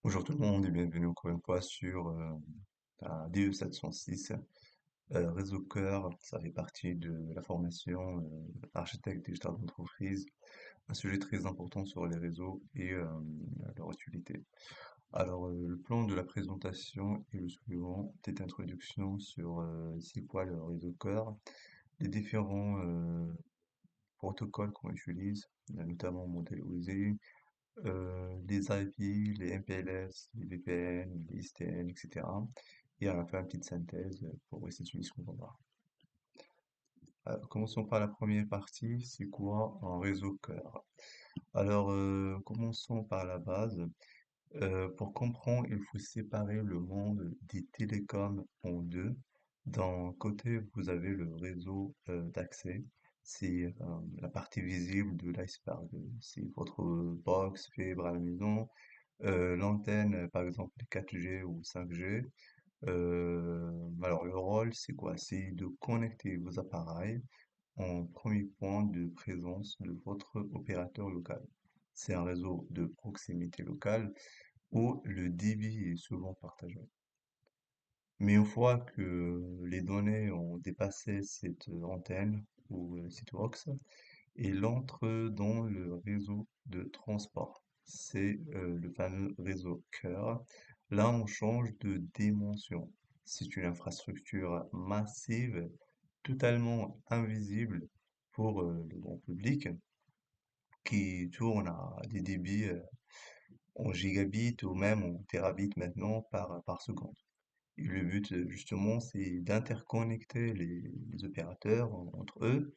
Bonjour tout le monde et bienvenue encore une fois sur la DE 706. Réseau Cœur, ça fait partie de la formation architecte digital d'entreprise, un sujet très important sur les réseaux et leur utilité. Alors, le plan de la présentation est le suivant, petite introduction sur c'est quoi le réseau Cœur, les différents protocoles qu'on utilise, notamment modèle OSI, les IP, les MPLS, les VPN, les ISDN, etc. Et à la fin, une petite synthèse pour restituer ce qu'on va voir. Commençons par la première partie, c'est quoi un réseau cœur? Alors, commençons par la base. Pour comprendre, il faut séparer le monde des télécoms en deux. D'un côté, vous avez le réseau d'accès. C'est la partie visible de l'iceberg. C'est votre box fibre à la maison, l'antenne, par exemple 4G ou 5G. Alors le rôle, c'est quoi? C'est de connecter vos appareils en premier point de présence de votre opérateur local. C'est un réseau de proximité locale où le débit est souvent partagé. Mais une fois que les données ont dépassé cette antenne ou cette box, il entre dans le réseau de transport. C'est le fameux réseau cœur. Là, on change de dimension. C'est une infrastructure massive, totalement invisible pour le grand public, qui tourne à des débits en gigabits ou même en terabits maintenant par seconde. Et le but, justement, c'est d'interconnecter les opérateurs entre eux,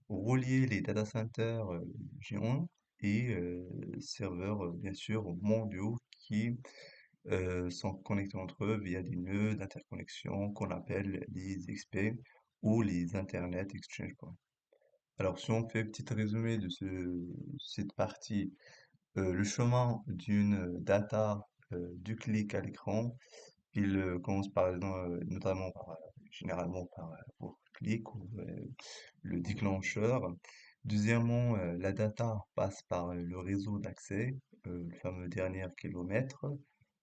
relier les data centers géants et serveurs, bien sûr, mondiaux qui sont connectés entre eux via des nœuds d'interconnexion qu'on appelle les XP ou les Internet Exchange Point. Alors, si on fait un petit résumé de cette partie, le chemin d'une data du clic à l'écran, il commence par exemple, notamment généralement par pour clic ou le déclencheur. Deuxièmement, la data passe par le réseau d'accès, le fameux dernier kilomètre.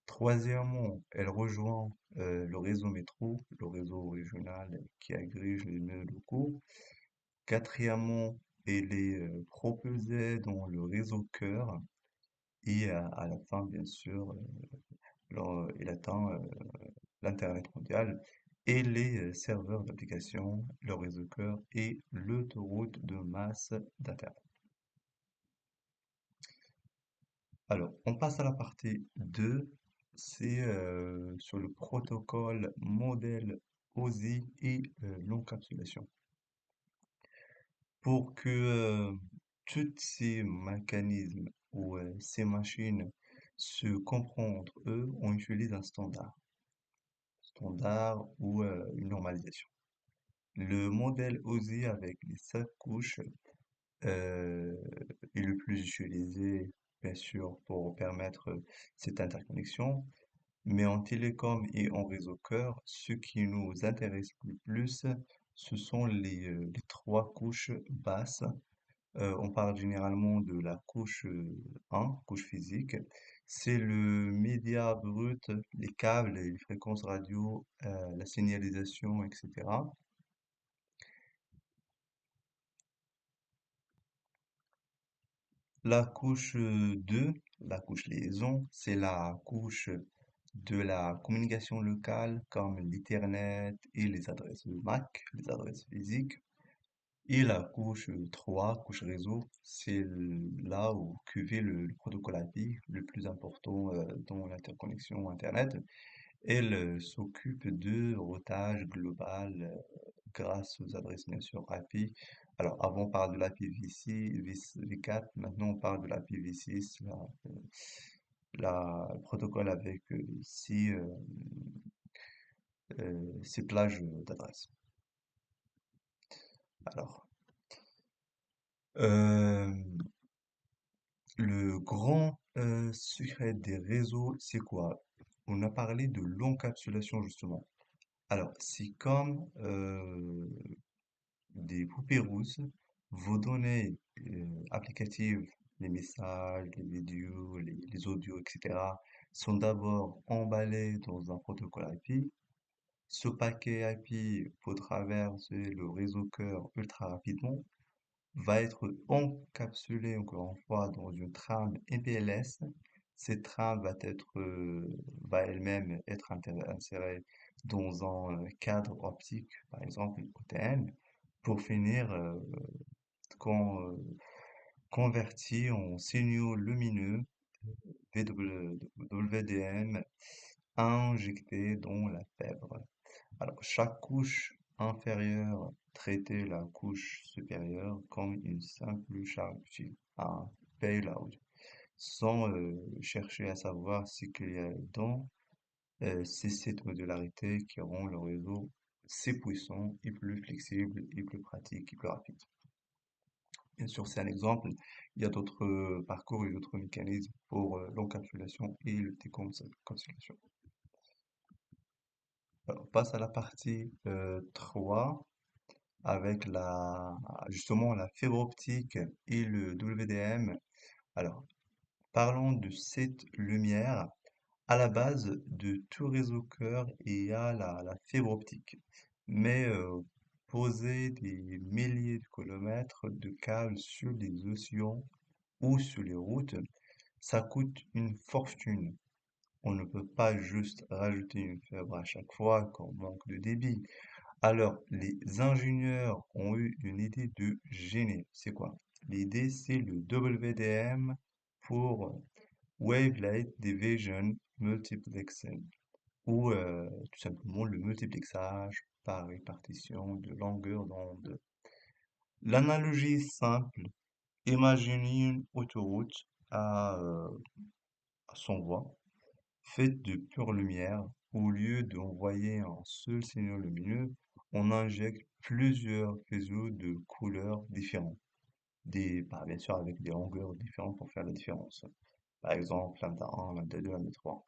Troisièmement, elle rejoint le réseau métro, le réseau régional qui agrège les nœuds locaux. Quatrièmement, elle est propulsée dans le réseau cœur et à la fin, bien sûr, il atteint l'Internet mondial et les serveurs d'application, le réseau cœur et l'autoroute de masse d'Internet. Alors, on passe à la partie 2, c'est sur le protocole modèle OSI et l'encapsulation. Pour que tous ces mécanismes ou ces machines se comprennent entre eux, on utilise un standard ou une normalisation. Le modèle OSI avec les 5 couches euh, est le plus utilisé, bien sûr, pour permettre cette interconnexion. Mais en télécom et en réseau cœur, ce qui nous intéresse le plus, ce sont les 3 couches basses. On parle généralement de la couche 1, couche physique. C'est le média brut, les câbles, les fréquences radio, la signalisation, etc. La couche 2, la couche liaison, c'est la couche de la communication locale comme l'Ethernet et les adresses MAC, les adresses physiques. Et la couche 3, couche réseau, c'est là où QV le protocole API le plus important dans l'interconnexion Internet. Elle s'occupe de routage global grâce aux adresses bien sûr API. Alors avant on parle de l'IPv6, V4, maintenant on parle de l'IPv6, le protocole avec six plages d'adresses. Alors, euh, le grand secret des réseaux, c'est quoi? On a parlé de l'encapsulation justement. Alors, c'est comme des poupées russes, vos données applicatives, les messages, les vidéos, les audios, etc., sont d'abord emballés dans un protocole IP. Ce paquet IP pour traverser le réseau cœur ultra rapidement va être encapsulé encore une fois dans une trame MPLS. Cette trame va elle-même être insérée dans un cadre optique, par exemple OTN, pour finir con- converti en signaux lumineux WDM injectés dans la fibre. Alors, chaque couche inférieure traitait la couche supérieure comme une simple charge utile, un payload, sans chercher à savoir ce qu'il y a dedans. C'est cette modularité qui rend le réseau si puissant et plus flexible et plus pratique et plus rapide. Bien sûr, c'est un exemple. Il y a d'autres parcours et d'autres mécanismes pour l'encapsulation et le décapsulation. Alors, on passe à la partie 3 avec justement la fibre optique et le WDM. Alors, parlons de cette lumière. À la base de tout réseau cœur, il y a la fibre optique. Mais poser des milliers de kilomètres de câbles sur les océans ou sur les routes, ça coûte une fortune. On ne peut pas juste rajouter une fibre à chaque fois qu'on manque de débit. Alors, les ingénieurs ont eu une idée de génie. C'est quoi? L'idée, c'est le WDM pour Wavelength Division Multiplexing, ou tout simplement le multiplexage par répartition de longueur d'onde. L'analogie est simple. Imaginez une autoroute à, euh, à 100 voies, faite de pure lumière. Au lieu d'envoyer un seul signal lumineux, on injecte plusieurs faisceaux de couleurs différents. Bien sûr, avec des longueurs différentes pour faire la différence. Par exemple, lambda 1, lambda 2, lambda 3.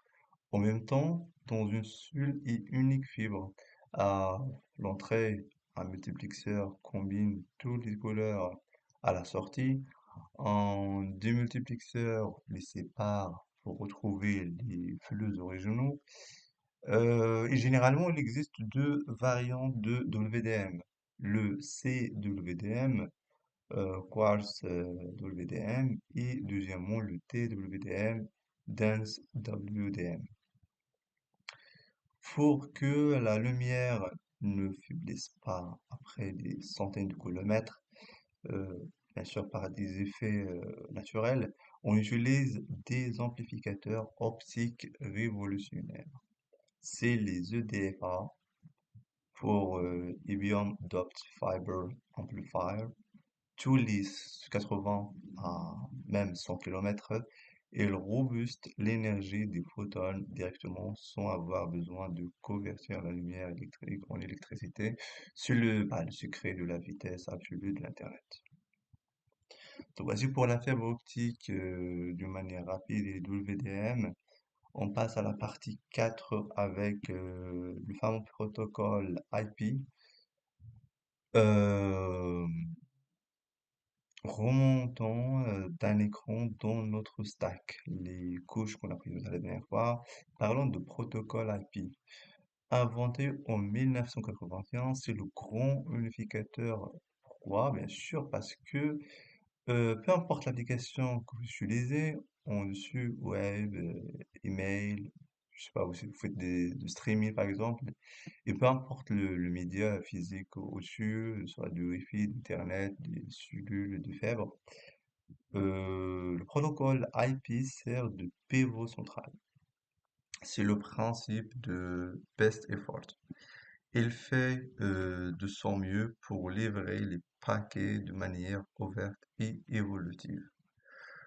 En même temps, dans une seule et unique fibre, à l'entrée, un multiplexeur combine toutes les couleurs à la sortie. Un démultiplexeur les sépare pour retrouver les flux originaux. Et généralement, il existe deux variantes de WDM. Le CWDM, Quartz WDM, et deuxièmement le TWDM, Dense WDM. Pour que la lumière ne faiblisse pas après des centaines de kilomètres, euh, bien sûr par des effets naturels, on utilise des amplificateurs optiques révolutionnaires. C'est les EDFA pour Erbium Doped Fiber Amplifier. Tous les 80 à même 100 km, ils robuste l'énergie des photons directement sans avoir besoin de convertir la lumière électrique en électricité. C'est le secret de la vitesse absolue de l'Internet. Donc voici pour la fibre optique d'une manière rapide et WDM. On passe à la partie 4 avec le fameux protocole IP. Euh, Remontons d'un écran dans notre stack, les couches qu'on a prises la dernière fois. Parlons de protocole IP. Inventé en 1981, c'est le grand unificateur. Pourquoi? Bien sûr, parce que peu importe l'application que vous utilisez, en dessus, web, email, je sais pas, vous faites du streaming par exemple, et peu importe le média physique au-dessus, soit du Wi-Fi, d'Internet, des cellules, des fèvres, le protocole IP sert de pivot central. C'est le principe de best effort. Il fait de son mieux pour livrer les paquets de manière ouverte et évolutive.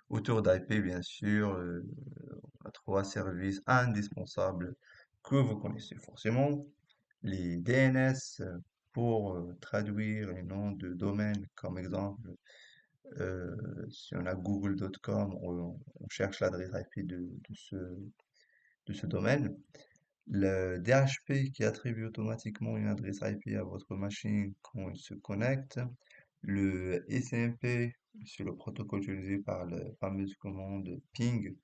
Autour d'IP, bien sûr, on a trois services indispensables que vous connaissez forcément. Les DNS pour traduire les noms de domaines, comme exemple, si on a google.com, on cherche l'adresse IP de ce domaine. Le DHP qui attribue automatiquement une adresse IP à votre machine quand il se connecte. Le SMP, c'est le protocole utilisé par la fameuse commande ping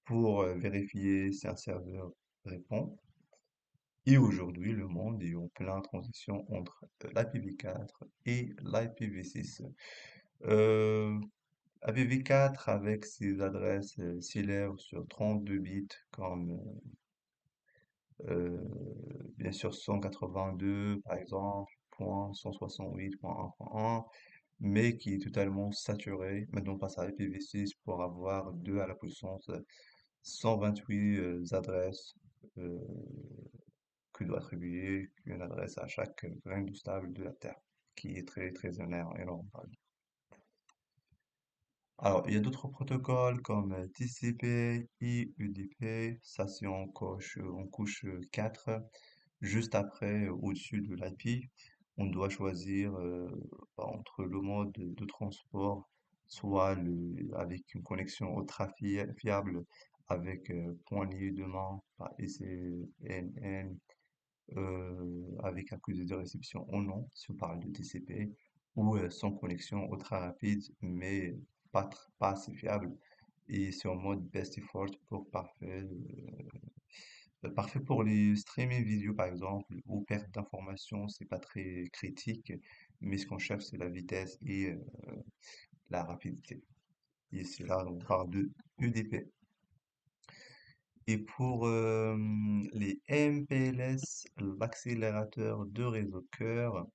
pour vérifier si un serveur répond. Et aujourd'hui, le monde est en pleine transition entre l'IPv4 et l'IPv6. Euh, IPv4 avec ses adresses s'élève sur 32 bits comme euh, bien sûr 182 par exemple, point 168.1.1, mais qui est totalement saturé. Maintenant, on passe à IPv6 pour avoir 2 à la puissance 128 adresses euh, que doit attribuer une adresse à chaque grain de sable de la Terre, qui est très très énorme. Pardon. Alors, il y a d'autres protocoles comme TCP, UDP, ça c'est en couche 4. Juste après, au-dessus de l'IP, on doit choisir entre le mode de transport, soit avec une connexion ultra fiable avec poignée de main par SNN, avec accusé de réception ou non, si on parle de TCP, ou sans connexion ultra rapide, mais pas assez fiable. Et c'est en mode best effort pour parfait pour les streaming vidéo par exemple, ou perte d'informations, c'est pas très critique, mais ce qu'on cherche c'est la vitesse et la rapidité. Et c'est là on parle de UDP. Et pour les MPLS, l'accélérateur de réseau cœur,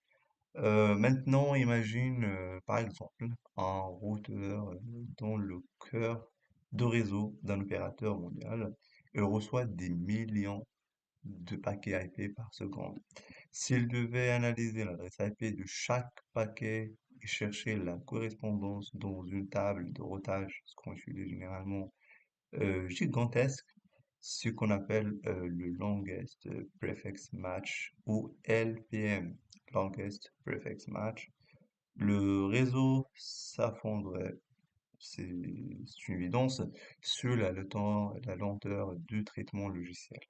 maintenant imagine par exemple un routeur dans le cœur de réseau d'un opérateur mondial et reçoit des millions de paquets IP par seconde. S'il devait analyser l'adresse IP de chaque paquet et chercher la correspondance dans une table de routage, ce qu'on utilise généralement gigantesque, ce qu'on appelle le Longest Prefix Match ou LPM, Longest Prefix Match, le réseau s'affondrait, c'est une évidence, sur la lenteur du traitement logiciel.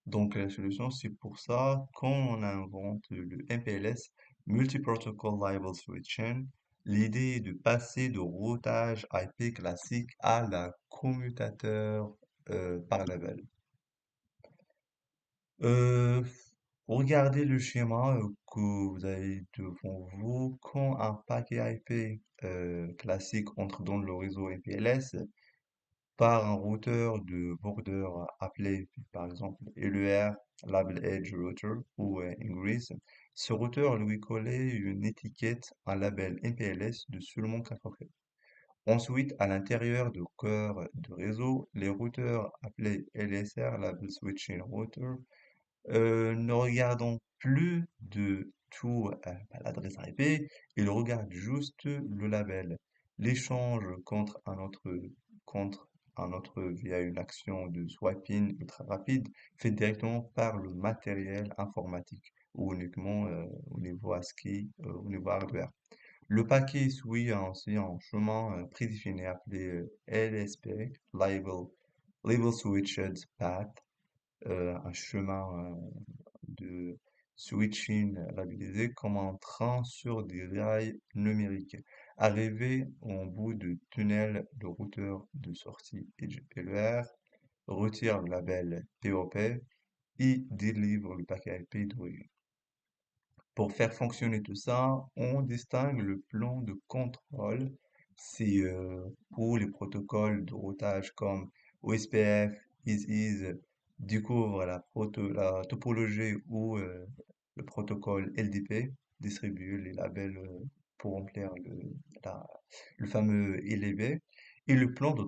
Donc la solution, c'est pour ça qu'on invente le MPLS, Multi-Protocol Label Switching. L'idée est de passer de routage IP classique à la commutateur par label. Euh, Regardez le schéma que vous avez devant vous. Quand un paquet IP classique entre dans le réseau MPLS, par un routeur de border appelé par exemple LER, Label Edge Router ou Ingress. Ce routeur lui collait une étiquette, un label MPLS de seulement 4 octets. Ensuite, à l'intérieur du cœur de réseau, les routeurs appelés LSR, Label Switching Router, ne regardons plus de tout l'adresse IP, ils regardent juste le label. L'échange contre un autre via une action de swiping ultra rapide fait directement par le matériel informatique ou uniquement au niveau ASCII, au niveau hardware. Le paquet suit ainsi un chemin prédéfini appelé LSP, Label Switched Path, un chemin de switching labellisé comme un train sur des rails numériques. Arrivé en bout de tunnel, le routeur de sortie LER retire le label POP et délivre le paquet IP d'origine. Pour faire fonctionner tout ça, on distingue le plan de contrôle. C'est pour les protocoles de routage comme OSPF, ISIS, découvre la topologie ou le protocole LDP, distribue les labels pour remplir la- le fameux LEB, et le plan de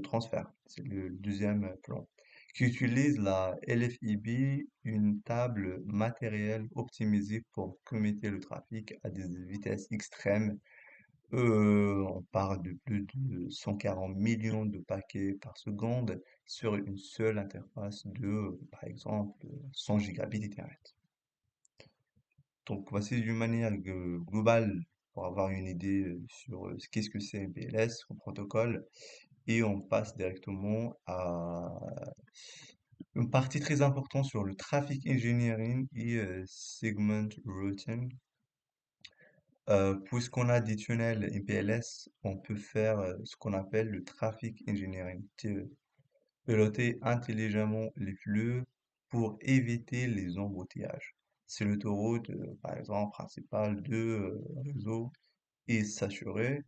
transfert, c'est le deuxième plan qui utilise la LFIB, une table matérielle optimisée pour commuter le trafic à des vitesses extrêmes. On parle de plus de 140 millions de paquets par seconde sur une seule interface de, par exemple, 100 gigabits Ethernet. Donc voici d'une manière globale pour avoir une idée sur qu'est-ce que c'est un PLS, un protocole, et on passe directement à une partie très importante sur le traffic engineering et segment routing. Puisqu'on a des tunnels MPLS, on peut faire ce qu'on appelle le traffic engineering, piloter intelligemment les flux pour éviter les embouteillages. Si l'autoroute, par exemple, principale de réseau est saturée,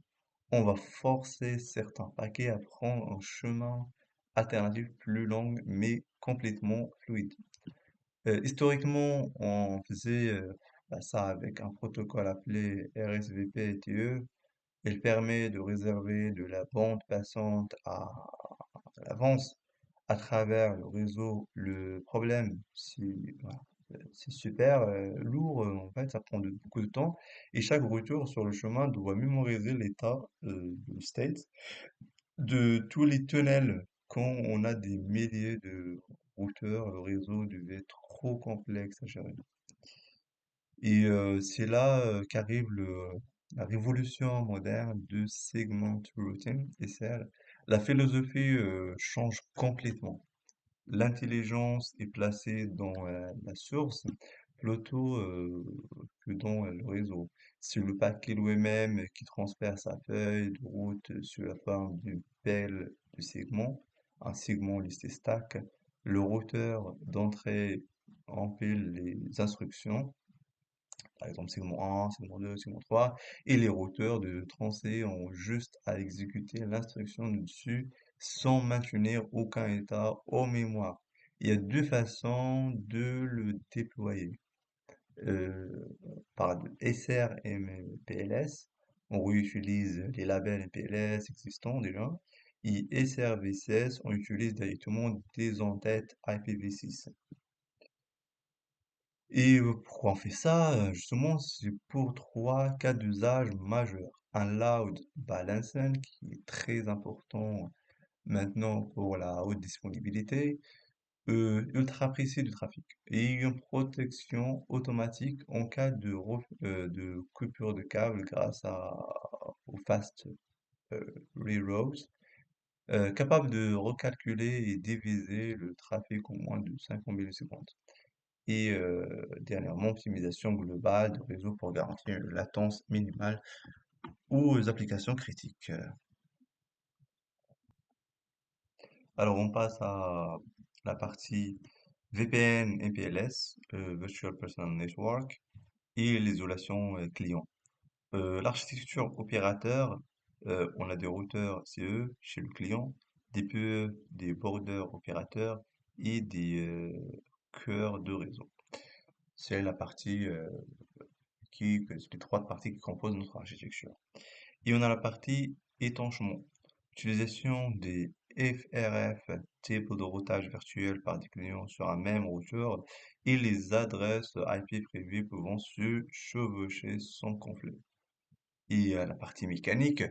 on va forcer certains paquets à prendre un chemin alternatif plus long mais complètement fluide. Historiquement, on faisait ça avec un protocole appelé RSVP-TE. Il permet de réserver de la bande passante à l'avance à travers le réseau. Le problème, voilà, c'est super lourd, en fait, ça prend beaucoup de temps. Et chaque retour sur le chemin doit mémoriser l'état du state de tous les tunnels. Quand on a des milliers de routeurs, le réseau devait être trop complexe à gérer. Et c'est là qu'arrive la révolution moderne de Segment Routing, SR. La philosophie change complètement. L'intelligence est placée dans la source plutôt que dans le réseau. C'est le paquet lui-même qui transfère sa feuille de route sur la forme d'une pelle de segments, un segment listé stack. Le routeur d'entrée empile les instructions, par exemple segment 1, segment 2, segment 3, et les routeurs de tranchée ont juste à exécuter l'instruction dessus sans maintenir aucun état en mémoire. Il y a deux façons de le déployer. Euh, Par SR et PLS, on réutilise les labels MPLS existants déjà, et SR-V16, on utilise directement des entêtes IPv6. Et pourquoi on fait ça? Justement, c'est pour trois cas d'usage majeurs. Un load balancing qui est très important maintenant pour la haute disponibilité, ultra précis du trafic, et une protection automatique en cas de coupure de câble grâce au fast euh, reroutes, capable de recalculer et diviser le trafic en moins de 50 millisecondes. Et dernièrement, optimisation globale de réseau pour garantir une latence minimale aux applications critiques. Alors, on passe à la partie VPN MPLS, Virtual Personal Network, et l'isolation client. L'architecture opérateur, on a des routeurs CE chez le client, des PE, des borders opérateurs et des cœurs de réseau. C'est la partie c'est les trois parties qui composent notre architecture. Et on a la partie étanchement. Utilisation des FRF, type de routage virtuel par des clients sur un même routeur, et les adresses IP privées pouvant se chevaucher sans conflit. Et à la partie mécanique,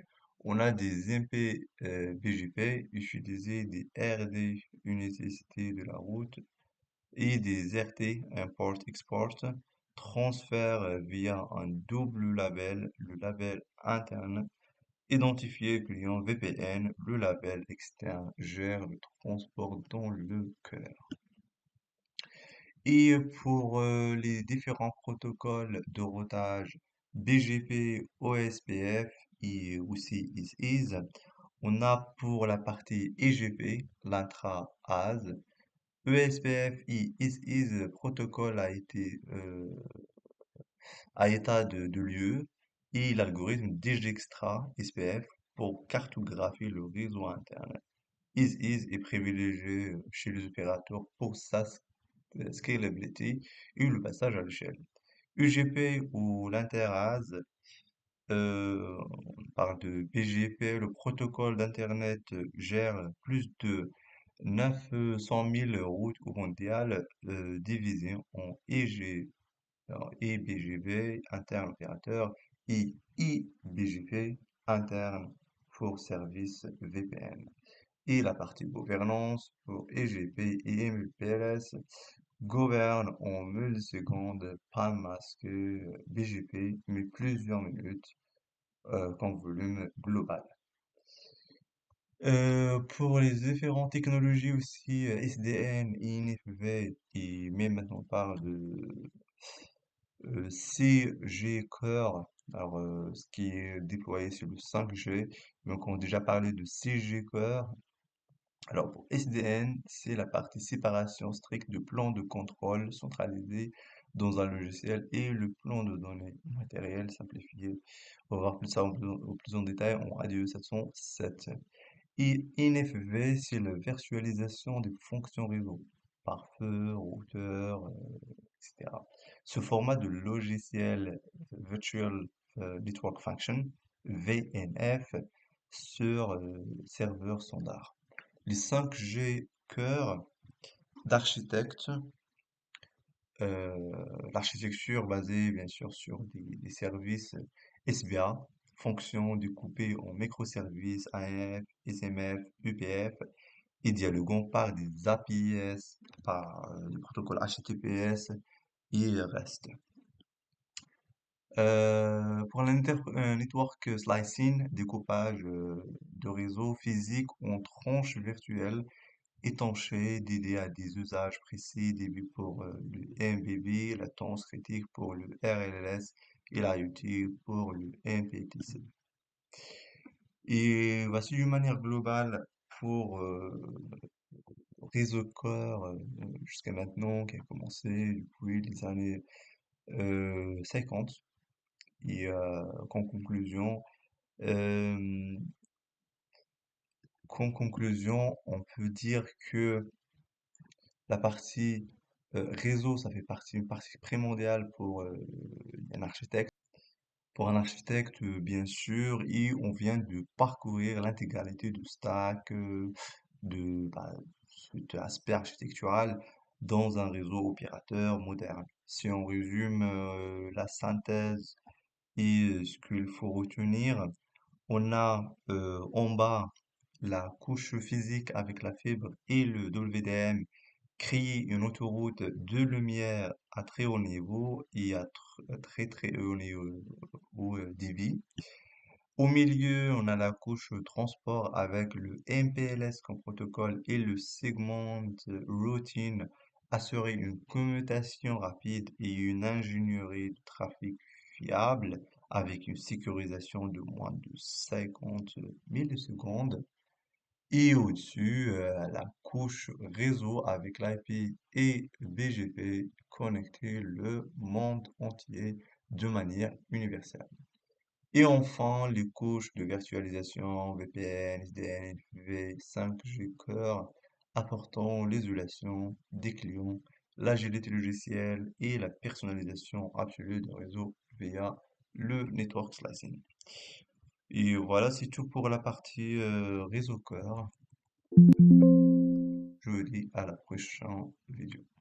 on a des MP BGP, utiliser des RD, unicité de la route, et des RT, import-export, transfert via un double label, le label interne identifié client VPN, le label externe gère le transport dans le cœur. Et pour les différents protocoles de routage BGP, OSPF et aussi IS, on a pour la partie EGP, l'intra-AS, ESPF et IS protocole à état de lieu, et l'algorithme Dijkstra SPF pour cartographier le réseau interne. Is est privilégié chez les opérateurs pour sa scalability et le passage à l'échelle. UGP ou l'interas, on parle de BGP, le protocole d'Internet gère plus de 900 000 routes mondiales divisées en EBGP, interne opérateur, et IBGP, interne pour service VPN. Et la partie gouvernance pour EGP et MPLS gouverne en millisecondes, pas masqué BGP, mais plusieurs minutes comme volume global. Pour les différentes technologies aussi, SDN, INFV, et même maintenant on parle de CG Core, Ce qui est déployé, c'est le 5G. Donc, on a déjà parlé de 6G Core. Alors, pour SDN, c'est la partie séparation stricte de plan de contrôle centralisé dans un logiciel et le plan de données matériel simplifié. On va voir plus ça au plus en détail en radio 707. Et NFV, c'est la virtualisation des fonctions réseau, pare-feu, routeur, etc. Ce format de logiciel Virtual Network Function, VNF, sur serveur standard. Les 5G cœur d'architecte, l'architecture basée bien sûr sur des services SBA, fonctions découpées en microservices ANF, SMF, UPF et dialoguant par des APIs, par le protocole HTTPS et REST. Pour network slicing, découpage de réseaux physiques en tranches virtuelles étanché, dédié à des usages précis, début pour le MBB, latence critique pour le RLS et l'IoT pour le MPTC. Et voici d'une manière globale pour réseau corps jusqu'à maintenant, qui a commencé depuis les années 50. Et euh, qu'en conclusion, on peut dire que la partie réseau, ça fait partie, une partie primordiale pour un architecte. Pour un architecte, bien sûr, et on vient de parcourir l'intégralité du stack, bah, cet aspect architectural dans un réseau opérateur moderne. Si on résume la synthèse et ce qu'il faut retenir, on a en bas la couche physique avec la fibre et le WDM, créer une autoroute de lumière à très haut niveau et à très très haut niveau débit. Au milieu, on a la couche transport avec le MPLS comme protocole et le segment routing, assurer une commutation rapide et une ingénierie de trafic fiable avec une sécurisation de moins de 50 millisecondes. Et au-dessus, la couche réseau avec l'IP et BGP connecter le monde entier de manière universelle. Et enfin, les couches de virtualisation, VPN, SDN, v 5G Core, apportant l'isolation des clients, l'agilité logicielle et la personnalisation absolue du réseau via le network slicing. Et voilà, c'est tout pour la partie réseau Core. Je vous dis à la prochaine vidéo.